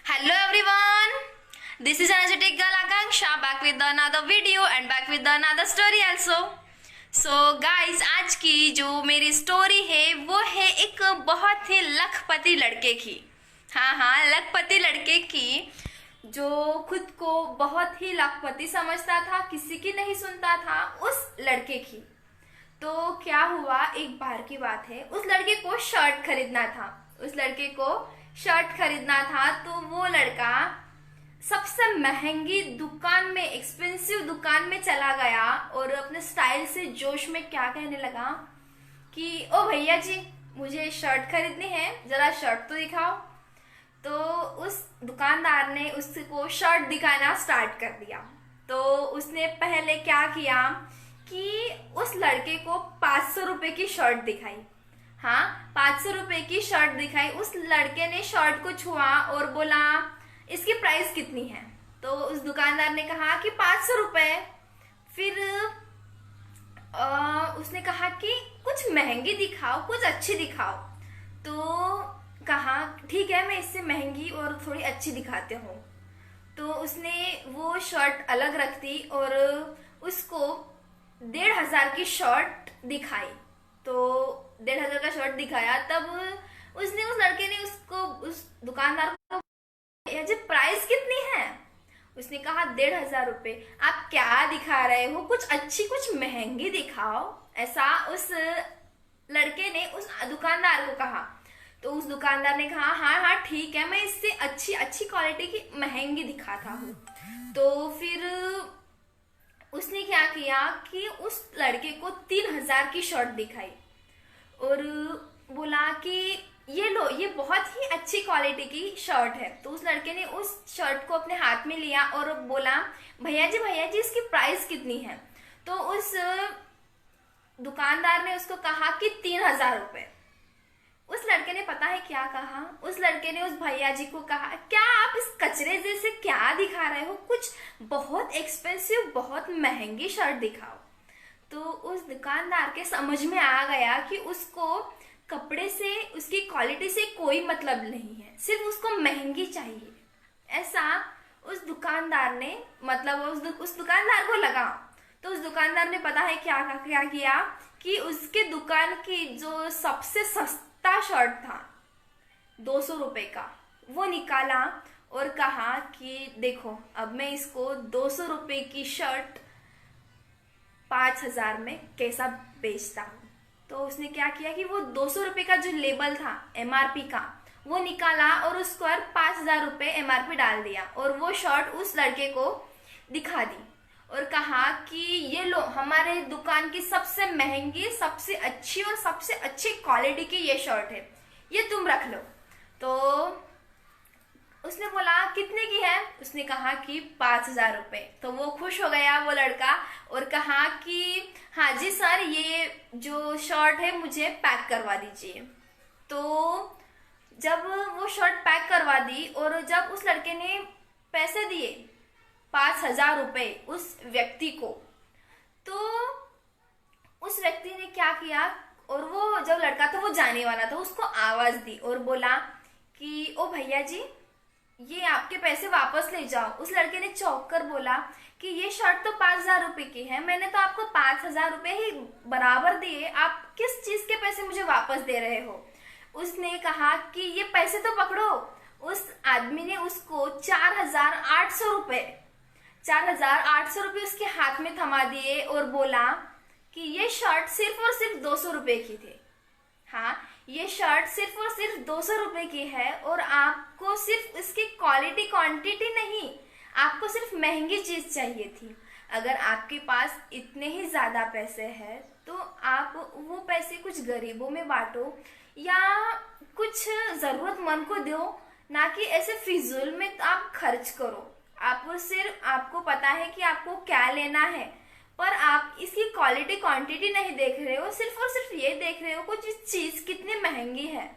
Hello everyone, this is energetic girl Akanksha back with another video and back with another story also. So guys, आज की जो मेरी story है वो है एक बहुत ही लखपति लड़के की। हाँ, लखपति लड़के की जो खुद को बहुत ही लखपति समझता था, किसी की नहीं सुनता था, उस लड़के की। तो क्या हुआ, एक बार की बात है, उस लड़के को शर्ट खरीदना था। तो वो लड़का सबसे महंगी दुकान में, एक्सपेंसिव दुकान में चला गया और अपने स्टाइल से जोश में क्या कहने लगा कि ओ भैया जी, मुझे शर्ट खरीदनी है, जरा शर्ट तो दिखाओ। तो उस दुकानदार ने उसको शर्ट दिखाना स्टार्ट कर दिया। तो उसने पहले क्या किया कि उस लड़के को 500 रुपए की शर्ट दिखाई। हाँ, 500 रुपए की शर्ट दिखाई। उस लड़के ने शर्ट को छुआ और बोला इसकी प्राइस कितनी है। तो उस दुकानदार ने कहा कि 500 रुपए। फिर उसने कहा कि कुछ महंगी दिखाओ, कुछ अच्छी दिखाओ। तो कहा ठीक है, मैं इससे महंगी और थोड़ी अच्छी दिखाते हूँ। तो उसने वो शर्ट अलग रख दी और उसको 1,500 की शर्ट दिखाई। तो 1,500 का शर्ट दिखाया, तब उस लड़के ने उस दुकानदार को जी प्राइस कितनी है। उसने कहा 1,500 रुपए। आप क्या दिखा रहे हो, कुछ अच्छी कुछ महंगी दिखाओ, ऐसा उस लड़के ने उस दुकानदार को कहा। तो उस दुकानदार ने कहा हाँ ठीक है, मैं इससे अच्छी क्वालिटी की महंगी दिखाता हूँ। तो फिर उसने क्या किया कि उस लड़के को 3,000 की शर्ट दिखाई और बोला कि ये लो, ये बहुत ही अच्छी क्वालिटी की शर्ट है। तो उस लड़के ने उस शर्ट को अपने हाथ में लिया और बोला भैया जी इसकी प्राइस कितनी है। तो उस दुकानदार ने उसको कहा कि 3,000 रुपए। उस लड़के ने पता है क्या कहा, उस लड़के ने उस भैया जी को कहा क्या आप इस कचरे जैसे क्या दिखा रहे हो, कुछ बहुत एक्सपेंसिव, बहुत महंगी शर्ट दिखाओ। तो उस दुकानदार के समझ में आ गया कि उसको कपड़े से, उसकी क्वालिटी से कोई मतलब नहीं है, सिर्फ उसको महंगी चाहिए। ऐसा उस दुकानदार ने, मतलब उस दुकानदार को लगा। तो उस दुकानदार ने पता है क्या किया कि उसके दुकान की जो सबसे सस्ता शर्ट था 200 रुपए का, वो निकाला और कहा कि देखो अब मैं इसको 200 रुपए की शर्ट 5,000 में कैसा बेचता हूँ। तो उसने क्या किया कि वो 200 रुपए का जो लेबल था MRP का, वो निकाला और उस पर 5,000 रुपए MRP डाल दिया और वो शर्ट उस लड़के को दिखा दी और कहा कि ये लो, हमारे दुकान की सबसे महंगी, सबसे अच्छी और सबसे अच्छी क्वालिटी की ये शर्ट है, ये तुम रख लो। तो उसने बोला कितने की है। उसने कहा कि 5,000 रुपए। तो वो खुश हो गया वो लड़का और कहा कि हाँ जी सर, ये जो शर्ट है मुझे पैक करवा दीजिए। तो जब वो शर्ट पैक करवा दी और जब उस लड़के ने पैसे दिए 5,000 रुपए उस व्यक्ति को, तो उस व्यक्ति ने क्या किया, और वो जब लड़का था वो जाने वाला था, उसको आवाज दी और बोला कि ओ भैया जी, ये आपके पैसे वापस ले जाओ। उस लड़के ने चौंक कर बोला कि ये शर्ट तो 5,000 रुपए की है, मैंने तो आपको 5,000 रुपए ही बराबर दिए, आप किस चीज के पैसे मुझे वापस दे रहे हो। उसने कहा कि ये पैसे तो पकड़ो। उस आदमी ने उसको 4,800 रुपए उसके हाथ में थमा दिए और बोला कि ये शर्ट सिर्फ और सिर्फ 200 रुपए की थी। हाँ, ये शर्ट सिर्फ और सिर्फ 200 रुपए की है और आपको सिर्फ इसकी क्वालिटी, क्वांटिटी नहीं, आपको सिर्फ महंगी चीज चाहिए थी। अगर आपके पास इतने ही ज्यादा पैसे हैं तो आप वो पैसे कुछ गरीबों में बांटो या कुछ जरूरतमंद को दो, ना कि ऐसे फिजूल में आप खर्च करो। आपको पता है कि आपको क्या लेना है, पर आप इसकी क्वालिटी, क्वांटिटी नहीं देख रहे हो, सिर्फ और सिर्फ ये देख रहे हो कुछ चीज कितनी महंगी है।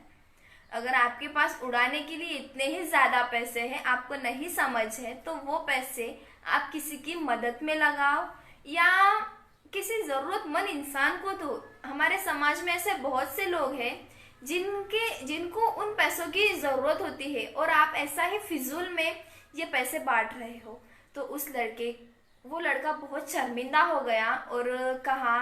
अगर आपके पास उड़ाने के लिए इतने ही ज्यादा पैसे हैं, आपको नहीं समझ है, तो वो पैसे आप किसी की मदद में लगाओ या किसी जरूरतमंद इंसान को दो। हमारे समाज में ऐसे बहुत से लोग हैं जिनको उन पैसों की जरूरत होती है और आप ऐसा ही फिजूल में ये पैसे बांट रहे हो। तो वो लड़का बहुत शर्मिंदा हो गया और कहा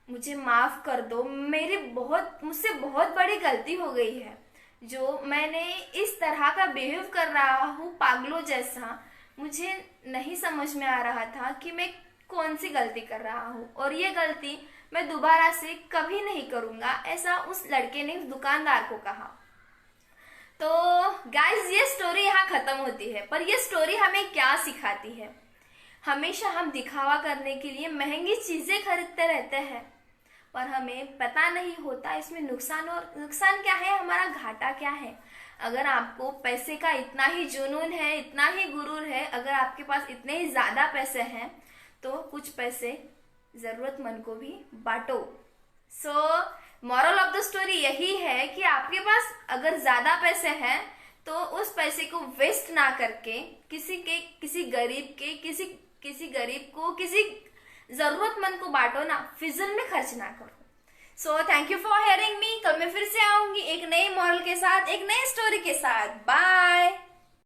मुझे माफ कर दो, मुझसे बहुत बड़ी गलती हो गई है, जो मैंने इस तरह का बिहेव कर रहा हूँ पागलों जैसा। मुझे नहीं समझ में आ रहा था कि मैं कौन सी गलती कर रहा हूँ और ये गलती मैं दोबारा से कभी नहीं करूँगा, ऐसा उस लड़के ने उस दुकानदार को कहा। तो गाइस, ये स्टोरी यहाँ खत्म होती है, पर ये स्टोरी हमें क्या सिखाती है? हमेशा हम दिखावा करने के लिए महंगी चीजें खरीदते रहते हैं, पर हमें पता नहीं होता इसमें नुकसान क्या है, हमारा घाटा क्या है। अगर आपको पैसे का इतना ही जुनून है, इतना ही गुरूर है, अगर आपके पास इतने ही ज्यादा पैसे हैं, तो कुछ पैसे जरूरतमंद को भी बांटो। So moral of the story यही है कि आपके पास अगर ज्यादा पैसे हैं तो उस पैसे को वेस्ट ना करके किसी गरीब को, किसी जरूरतमंद को बांटो ना, फिजूल में खर्च ना करो। So thank you for hearing me. कल मैं फिर से आऊंगी एक नई मॉरल के साथ, एक नई स्टोरी के साथ। बाय।